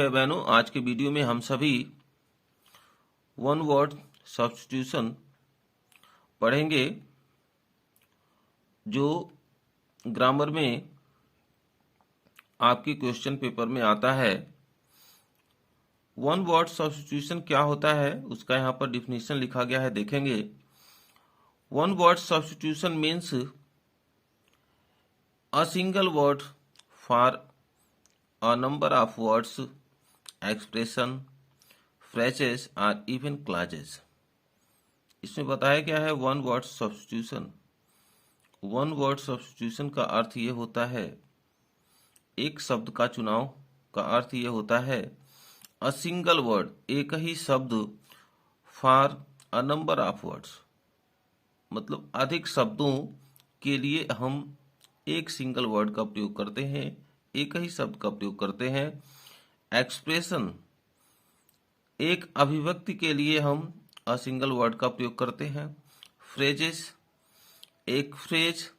भाई बहनों, आज के वीडियो में हम सभी वन वर्ड सब्स्टिट्यूशन पढ़ेंगे जो ग्रामर में आपके क्वेश्चन पेपर में आता है। वन वर्ड सब्स्टिट्यूशन क्या होता है उसका यहाँ पर डिफिनीशन लिखा गया है, देखेंगे। One word substitution means a single word for a number of words, expression, phrases और इवन क्लॉजेस। इसमें बताया गया है one word substitution. One word substitution का अर्थ ये होता है, एक शब्द का चुनाव का अर्थ ये होता है अ सिंगल वर्ड, एक ही शब्द, for a number of words, मतलब अधिक शब्दों के लिए हम एक सिंगल वर्ड का प्रयोग करते हैं, एक ही शब्द का प्रयोग करते हैं। एक्सप्रेशन, एक अभिव्यक्ति के लिए हम अ सिंगल वर्ड का प्रयोग करते हैं। फ्रेजेस, एक फ्रेज,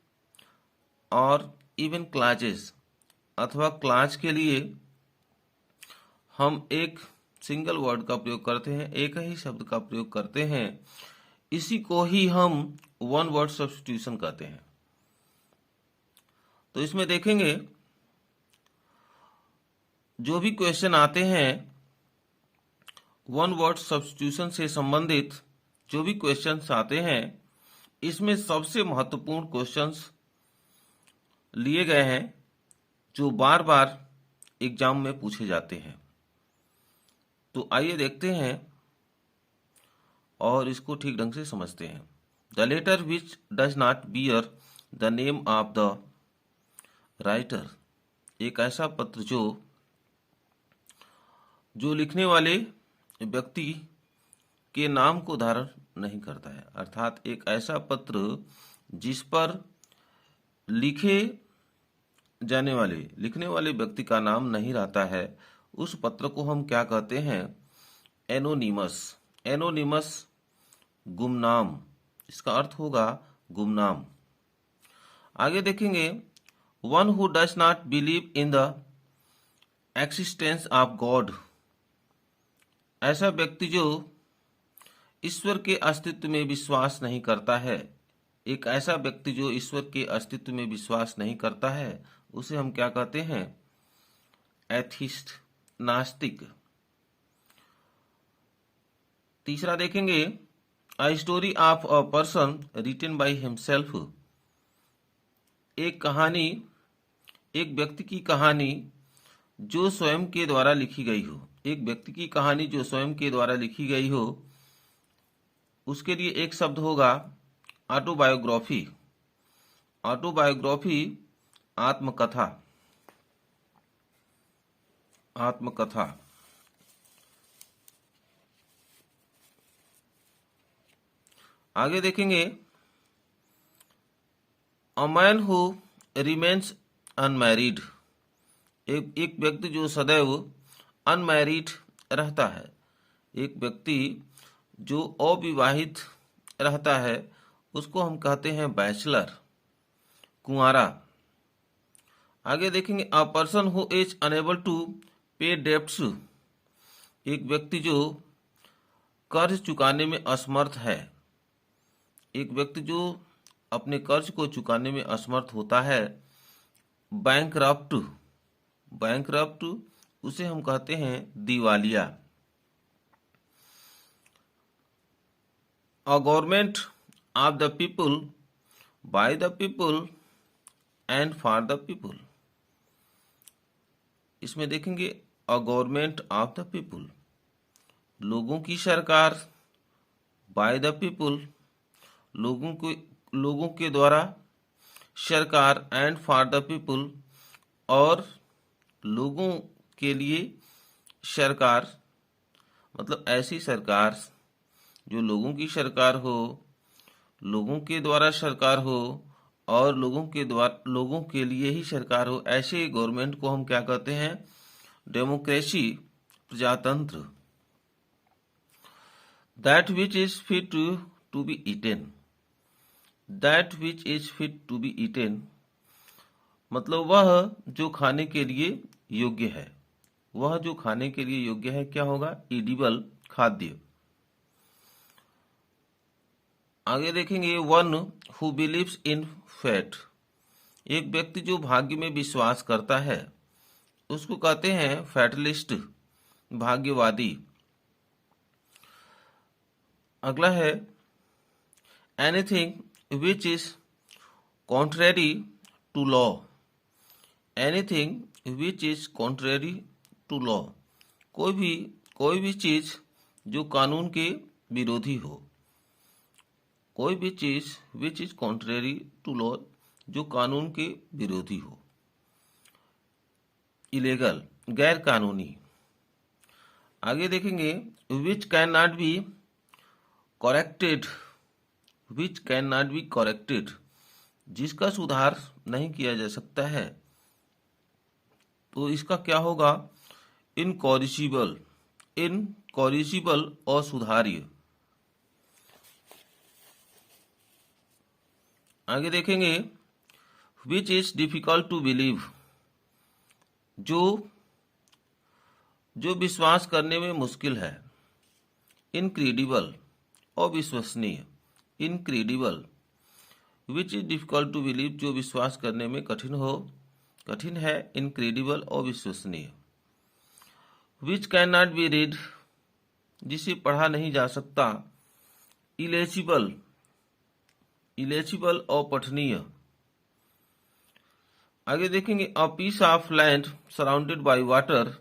और इवन क्लॉजेस अथवा क्लॉज के लिए हम एक सिंगल वर्ड का प्रयोग करते हैं, एक ही शब्द का प्रयोग करते हैं। इसी को ही हम वन वर्ड सब्स्टिट्यूशन कहते हैं। तो इसमें देखेंगे जो भी क्वेश्चन आते हैं वन वर्ड सब्स्टिट्यूशन से संबंधित, जो भी क्वेश्चंस आते हैं, इसमें सबसे महत्वपूर्ण क्वेश्चंस लिए गए हैं जो बार बार एग्जाम में पूछे जाते हैं। तो आइए देखते हैं और इसको ठीक ढंग से समझते हैं। The letter which does not bear the name of the writer, एक ऐसा पत्र जो लिखने वाले व्यक्ति के नाम को धारण नहीं करता है। अर्थात एक ऐसा पत्र जिस पर लिखने वाले व्यक्ति का नाम नहीं रहता है, उस पत्र को हम क्या कहते हैं? एनोनिमस। एनोनिमस, गुमनाम, इसका अर्थ होगा गुमनाम। आगे देखेंगे, one who does not believe in the existence of God, ऐसा व्यक्ति जो ईश्वर के अस्तित्व में विश्वास नहीं करता है। एक ऐसा व्यक्ति जो ईश्वर के अस्तित्व में विश्वास नहीं करता है, उसे हम क्या कहते हैं? एथिस्ट, नास्तिक। तीसरा देखेंगे, a story of a person written by himself, एक कहानी, एक व्यक्ति की कहानी जो स्वयं के द्वारा लिखी गई हो। एक व्यक्ति की कहानी जो स्वयं के द्वारा लिखी गई हो, उसके लिए एक शब्द होगा ऑटोबायोग्राफी। ऑटोबायोग्राफी, आत्मकथा। आत्मकथा। आगे देखेंगे, a man who remains unmarried, एक व्यक्ति जो सदैव अनमैरिड रहता है। एक व्यक्ति जो अविवाहित रहता है उसको हम कहते हैं बैचलर, कुंवारा। आगे देखेंगे, a person who is unable to pay debts, एक व्यक्ति जो कर्ज चुकाने में असमर्थ है। एक व्यक्ति जो अपने कर्ज को चुकाने में असमर्थ होता है, बैंकरप्ट। बैंकरप्ट, उसे हम कहते हैं दिवालिया। A government of the people, by the people and for the people. इसमें देखेंगे, a government of the people, लोगों की सरकार, बाय द पीपल, लोगों के द्वारा सरकार, एंड फॉर द पीपल, और लोगों के लिए सरकार, मतलब ऐसी सरकार जो लोगों की सरकार हो, लोगों के द्वारा सरकार हो और लोगों के लिए ही सरकार हो। ऐसे गवर्नमेंट को हम क्या कहते हैं? डेमोक्रेसी, प्रजातंत्र। That which is fit to be eaten, that which is fit to be eaten, मतलब वह जो खाने के लिए योग्य है। वह जो खाने के लिए योग्य है क्या होगा? ईडिबल, खाद्य। आगे देखेंगे one who believes in fate. एक व्यक्ति जो भाग्य में विश्वास करता है उसको कहते हैं फैटलिस्ट, भाग्यवादी। अगला है anything which is contrary to law. Anything which is contrary to law, कोई भी चीज जो कानून के विरोधी हो। कोई भी चीज which is contrary to law, जो कानून के विरोधी हो। इलीगल, गैर कानूनी। आगे देखेंगे विच can not be corrected. Which can not be corrected, जिसका सुधार नहीं किया जा सकता है, तो इसका क्या होगा? इनकॉरिजिबल, इनकॉरिजिबल, असुधार्य। आगे देखेंगे which is difficult to believe. जो विश्वास करने में मुश्किल है। इनक्रेडिबल, अविश्वसनीय। Incredible, which is difficult to believe, जो विश्वास करने में कठिन है। इनक्रेडिबल, अविश्वसनीय। Which can not be read, जिसे पढ़ा नहीं जा सकता। इलेजिबल, इलेजिबल, अपठनीय। आगे देखेंगे a piece of land surrounded by water,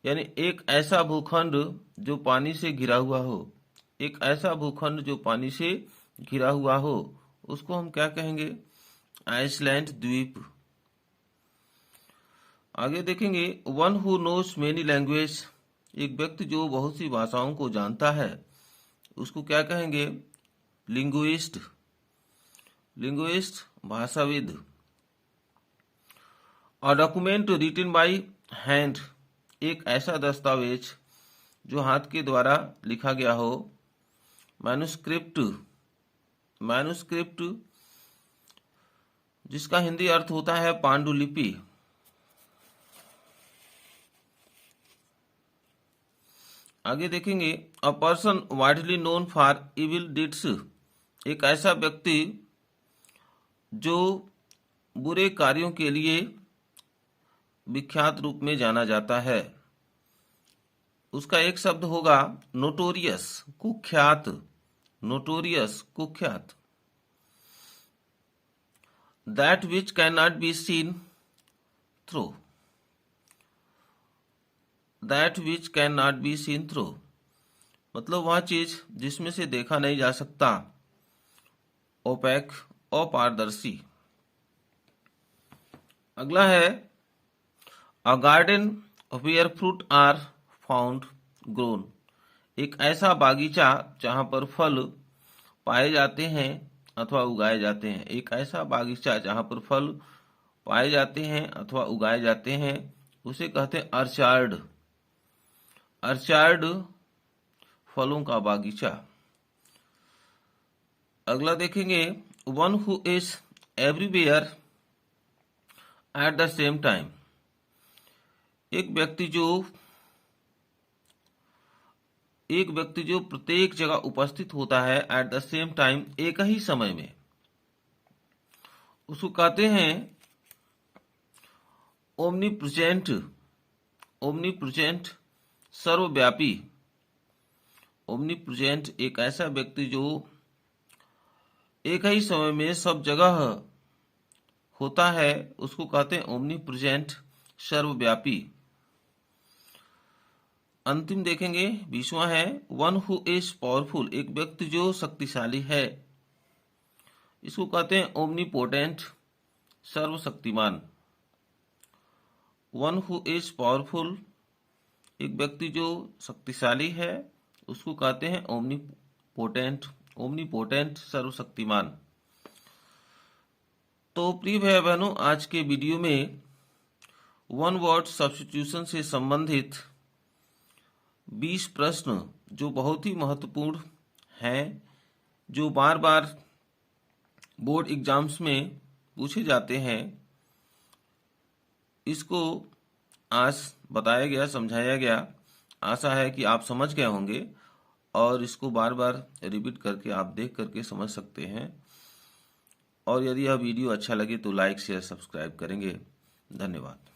यानी एक ऐसा भूखंड जो पानी से घिरा हुआ हो। एक ऐसा भूखंड जो पानी से घिरा हुआ हो, उसको हम क्या कहेंगे? आइसलैंड, द्वीप। आगे देखेंगे one who knows many language. एक व्यक्ति जो बहुत सी भाषाओं को जानता है उसको क्या कहेंगे? लिंग्विस्ट, लिंग्विस्ट, भाषाविद। A document written by hand, एक ऐसा दस्तावेज जो हाथ के द्वारा लिखा गया हो। मैन्युस्क्रिप्ट, मैन्युस्क्रिप्ट, जिसका हिंदी अर्थ होता है पांडुलिपि। आगे देखेंगे a person widely known for evil deeds. एक ऐसा व्यक्ति जो बुरे कार्यों के लिए विख्यात रूप में जाना जाता है। उसका एक शब्द होगा नोटोरियस, कुख्यात। नोटोरियस, कुख्यात। That which can not be seen through. That which can not be seen through, मतलब वह चीज जिसमें से देखा नहीं जा सकता। ओपैक, अपारदर्शी। अगला है a garden where fruit are found grown. एक ऐसा बागीचा जहां पर फल पाए जाते हैं अथवा उगाए जाते हैं। एक ऐसा बागीचा जहां पर फल पाए जाते हैं अथवा उगाए जाते हैं उसे कहते हैं अर्चार्ड। अर्चार्ड, फलों का बागीचा। अगला देखेंगे one who is everywhere at the same time. एक व्यक्ति जो प्रत्येक जगह उपस्थित होता है एट द सेम टाइम, एक ही समय में, उसको कहते हैं ओमनीप्रेजेंट। ओमनीप्रेजेंट, सर्वव्यापी। ओमनीप्रेजेंट, एक ऐसा व्यक्ति जो एक ही समय में सब जगह होता है, उसको कहते हैं ओमनीप्रेजेंट, सर्वव्यापी। अंतिम देखेंगे 20वां है वन हु इज पावरफुल। एक व्यक्ति जो शक्तिशाली है, इसको कहते हैं ओमनीपोटेंट, सर्वशक्तिमान। वन हु इज पावरफुल, एक व्यक्ति जो शक्तिशाली है उसको कहते हैं ओमनीपोटेंट, ओमनीपोटेंट, सर्वशक्तिमान। तो प्रिय भाई बहनों, आज के वीडियो में वन वर्ड सब्स्टिट्यूशन से संबंधित 20 प्रश्न जो बहुत ही महत्वपूर्ण हैं, जो बार बार बोर्ड एग्जाम्स में पूछे जाते हैं, इसको आज बताया गया, समझाया गया। आशा है कि आप समझ गए होंगे और इसको बार बार रिपीट करके आप देख करके समझ सकते हैं। और यदि यह वीडियो अच्छा लगे तो लाइक शेयर सब्सक्राइब करेंगे। धन्यवाद।